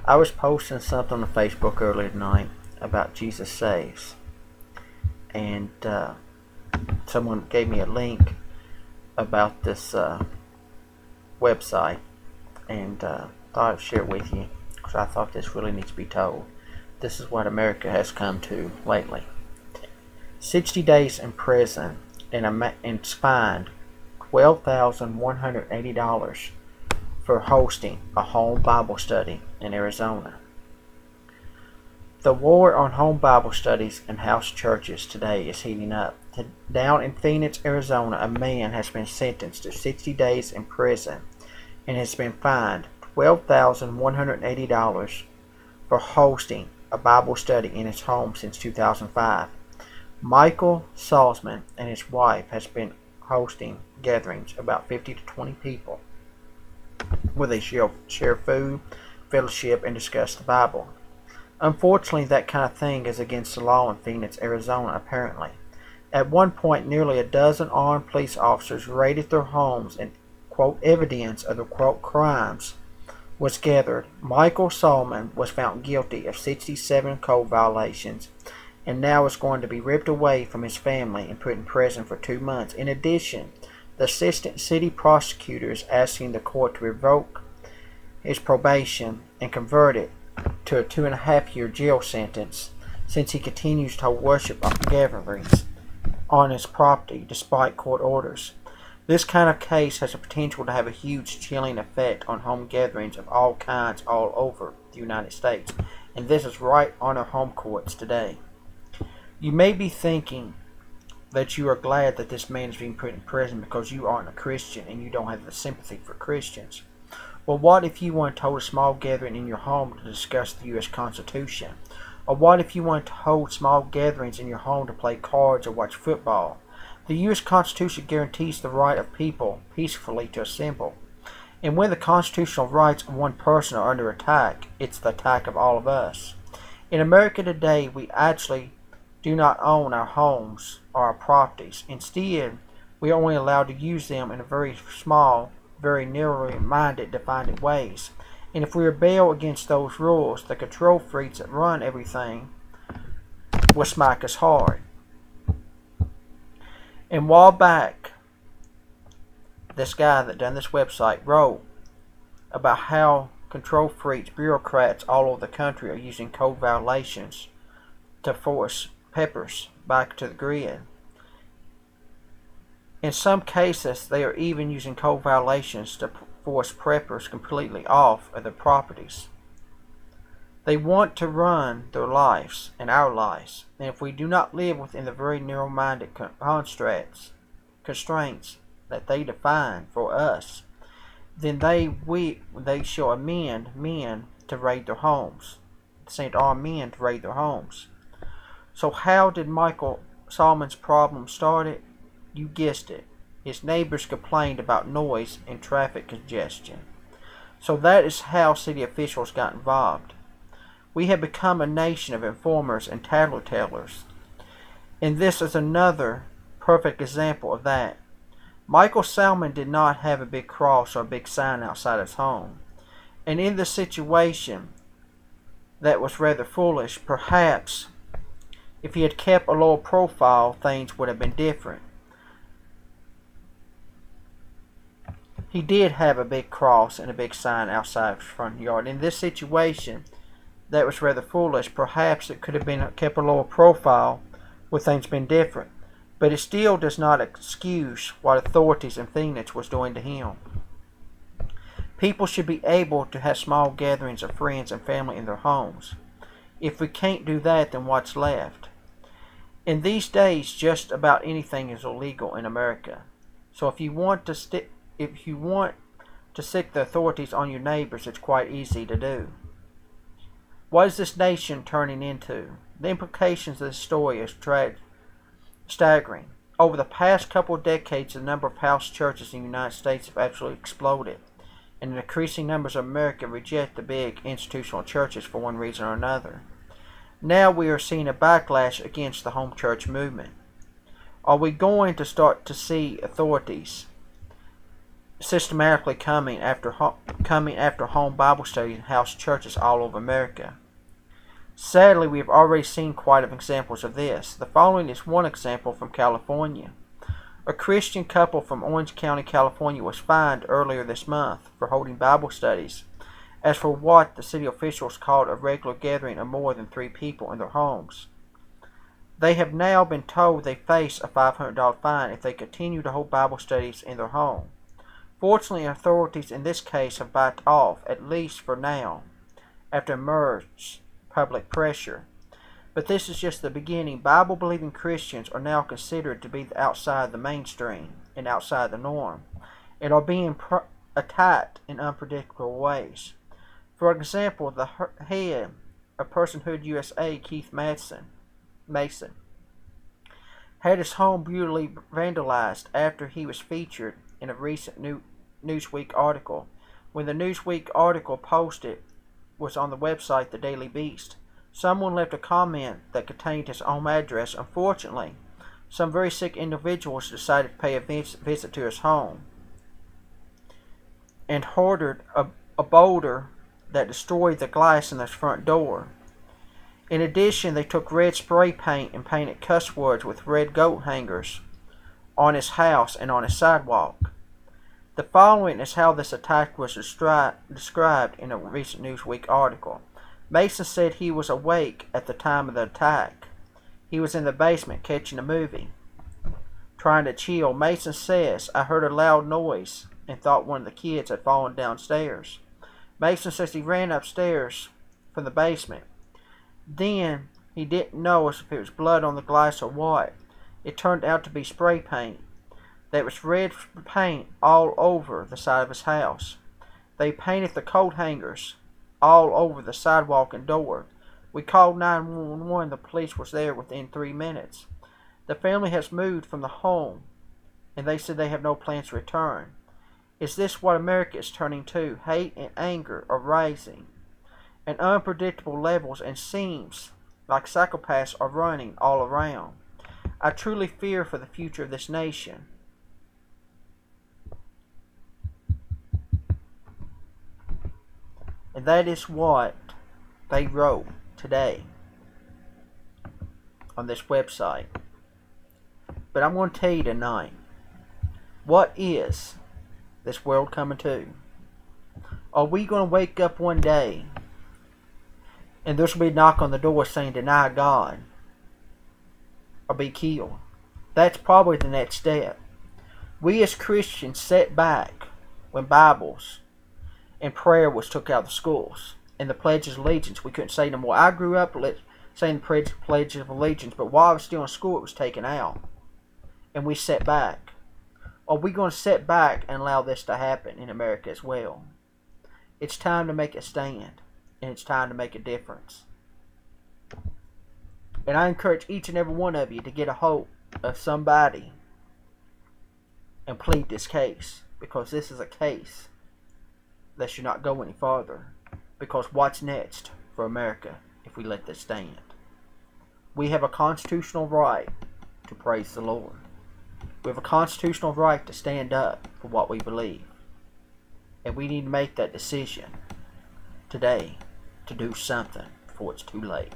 I was posting something on Facebook earlier tonight about Jesus Saves, and someone gave me a link about this website, and thought I'd share it with you because I thought this really needs to be told. This is what America has come to lately. 60 days in prison and fined $12,180 for hosting a home Bible study in Arizona. The war on home Bible studies and house churches today is heating up. Down in Phoenix, Arizona, a man has been sentenced to 60 days in prison and has been fined $12,180 for hosting a Bible study in his home since 2005. Michael Salzman and his wife has been hosting gatherings, about 50 to 20 people, where they share food, fellowship, and discuss the Bible. Unfortunately, that kind of thing is against the law in Phoenix, Arizona, apparently. At one point, nearly a dozen armed police officers raided their homes and, quote, evidence of the, quote, crimes was gathered. Michael Salzman was found guilty of 67 code violations and now is going to be ripped away from his family and put in prison for 2 months. In addition, the assistant city prosecutor is asking the court to revoke his probation and convert it to a 2.5-year jail sentence since he continues to hold worship gatherings on his property despite court orders. This kind of case has the potential to have a huge chilling effect on home gatherings of all kinds all over the United States, and this is right on our home courts today. You may be thinking that you are glad that this man is being put in prison because you aren't a Christian and you don't have the sympathy for Christians. Well, what if you want to hold a small gathering in your home to discuss the U.S. Constitution? Or what if you want to hold small gatherings in your home to play cards or watch football? The U.S. Constitution guarantees the right of people peacefully to assemble. And when the constitutional rights of one person are under attack, it's the attack of all of us. In America today, we actually do not own our homes or our properties. Instead, we are only allowed to use them in a very small, very narrowly minded, defined ways. And if we rebel against those rules, the control freaks that run everything will smack us hard. And a while back, this guy that done this website wrote about how control freaks, bureaucrats all over the country are using code violations to force peppers back to the grid. In some cases, they are even using code violations to force preppers completely off of their properties. They want to run their lives and our lives, and if we do not live within the very narrow-minded constraints that they define for us, then they shall amend men to raid their homes, send armed men to raid their homes. So how did Michael Salzman's problem start? You guessed it. His neighbors complained about noise and traffic congestion. So that is how city officials got involved. We have become a nation of informers and tattletellers. And this is another perfect example of that. Michael Salzman did not have a big cross or a big sign outside his home. And in this situation that was rather foolish, perhaps if he had kept a lower profile, things would have been different. He did have a big cross and a big sign outside his front yard. In this situation, that was rather foolish. Perhaps it could have been kept a lower profile would things been different. But it still does not excuse what authorities in Phoenix was doing to him. People should be able to have small gatherings of friends and family in their homes. If we can't do that, then what's left? In these days, just about anything is illegal in America. So if you want to sic the authorities on your neighbors, it's quite easy to do. What is this nation turning into? The implications of this story is staggering. Over the past couple of decades, the number of house churches in the United States have absolutely exploded, and increasing numbers of Americans reject the big institutional churches for one reason or another. Now we are seeing a backlash against the home church movement. Are we going to start to see authorities systematically coming after home Bible studies in house churches all over America. Sadly, we have already seen quite a few examples of this. The following is one example from California. A Christian couple from Orange County, California was fined earlier this month for holding Bible studies as for what the city officials called a regular gathering of more than 3 people in their homes. They have now been told they face a $500 fine if they continue to hold Bible studies in their home. Fortunately, authorities in this case have backed off, at least for now, after emerged public pressure. But this is just the beginning. Bible-believing Christians are now considered to be outside the mainstream and outside the norm, and are being attacked in unpredictable ways. For example, the head of Personhood USA, Keith Mason, had his home brutally vandalized after he was featured in a recent Newsweek article. When the Newsweek article posted was on the website The Daily Beast, someone left a comment that contained his home address. Unfortunately, some very sick individuals decided to pay a visit to his home and hoarded a boulder that destroyed the glass in his front door. In addition, they took red spray paint and painted cuss words with red goat hangers on his house and on his sidewalk. The following is how this attack was described in a recent Newsweek article. Mason said he was awake at the time of the attack. He was in the basement catching a movie, trying to chill. Mason says, "I heard a loud noise and thought one of the kids had fallen downstairs." Mason says he ran upstairs from the basement. Then he didn't know if it was blood on the glass or what. It turned out to be spray paint. There was red paint all over the side of his house. They painted the coat hangers all over the sidewalk and door. We called 911. The police was there within 3 minutes. The family has moved from the home, and they said they have no plans to return. Is this what America is turning to? Hate and anger are rising at unpredictable levels, and seems like psychopaths are running all around. I truly fear for the future of this nation. And that is what they wrote today on this website. But I'm going to tell you tonight, what is this world coming to? Are we going to wake up one day and there's going to be a knock on the door saying deny God or be killed? That's probably the next step. We as Christians sat back when Bibles and prayer was took out of the schools, and the Pledge of Allegiance we couldn't say no more. I grew up saying the Pledge of Allegiance, but while I was still in school it was taken out, and we sat back. Are we going to sit back and allow this to happen in America as well? It's time to make a stand, and it's time to make a difference. And I encourage each and every one of you to get a hold of somebody and plead this case, because this is a case that should not go any farther. Because what's next for America if we let this stand? We have a constitutional right to praise the Lord. We have a constitutional right to stand up for what we believe. And we need to make that decision today to do something before it's too late.